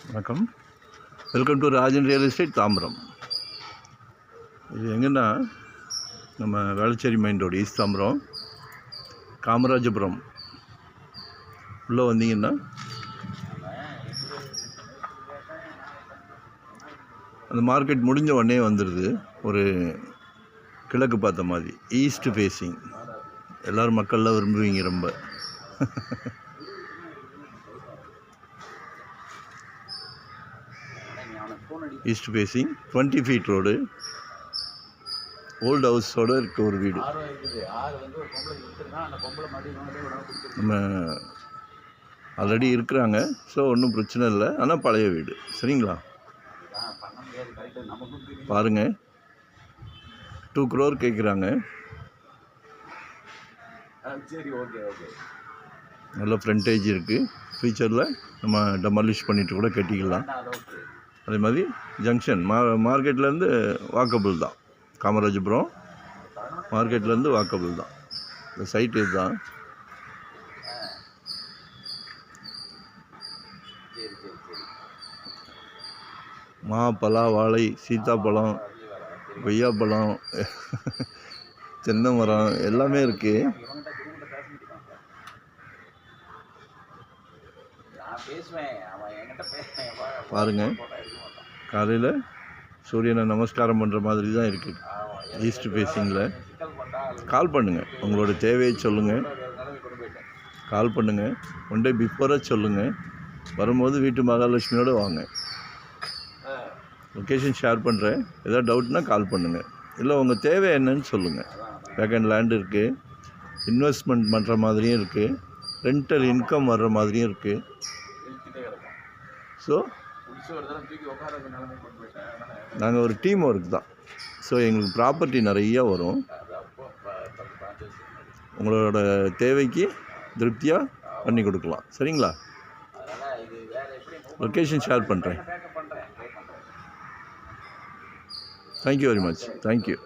வணக்கம். Welcome to Rajan real estate Tambaram. இது எங்கன்னா நம்ம Velachery main road east Tambaram Kamarajapuram உள்ளே வந்தீங்கன்னா அந்த மார்க்கெட் முடிஞ்ச உடனே வந்துடுது. ஒரு கிழக்கு பார்த்த மாதிரி ஈஸ்ட் ஃபேஸிங். எல்லோரும் மக்கள்லாம் விரும்புவீங்க ரொம்ப. East facing 20 feet road. Old ஹவுஸோடு இருக்க ஒரு வீடு. நம்ம ஆல்ரெடி இருக்கிறாங்க, ஸோ ஒன்றும் பிரச்சனை இல்லை. ஆனால் பழைய வீடு. சரிங்களா? பாருங்கள், 2 crore கேட்குறாங்க. நல்ல ஃப்ரண்டேஜ் இருக்குது. ஃபியூச்சரில் நம்ம டெமாலிஷ் பண்ணிவிட்டு கூட கட்டிக்கலாம். அதே மாதிரி ஜங்ஷன் மார்க்கெட்லேருந்து வாக்கபிள் தான். காமராஜபுரம் மார்க்கெட்லேருந்து வாக்கபிள் தான். இந்த சைட்டு இதுதான். மா, பலா, வாழை, சீத்தாப்பழம், கொய்யாப்பழம், தென்னை மரம் எல்லாமே இருக்குது. பாருங்கள், காலையில் சூரியனை நமஸ்காரம் பண்ணுற மாதிரி தான் இருக்குது. ஈஸ்ட் ஃபேஸிங்கில். கால் பண்ணுங்கள், உங்களோட தேவையை சொல்லுங்கள். கால் பண்ணுங்கள், 1 day பிஃபோராக சொல்லுங்கள். வரும்போது வீட்டு மகாலட்சுமியோடு வாங்க. லொக்கேஷன் ஷேர் பண்ணுறேன். எதாவது டவுட்னா கால் பண்ணுங்கள். இல்லை உங்கள் தேவை என்னன்னு சொல்லுங்கள். வேக்கண்ட் லேண்ட் இருக்குது, இன்வெஸ்ட்மெண்ட் பண்ணுற மாதிரியும் இருக்குது, ரெண்டல் இன்கம் வர்ற மாதிரியும் இருக்குது. ஸோ நாங்கள் ஒரு டீம் ஒர்க் தான். ஸோ எங்களுக்கு ப்ராப்பர்ட்டி நிறையா வரும். உங்களோட தேவைக்கு திருப்தியாக பண்ணி கொடுக்கலாம். சரிங்களா? லொக்கேஷன் ஷேர் பண்ணுறேன். Thank you very much. தேங்க்யூ.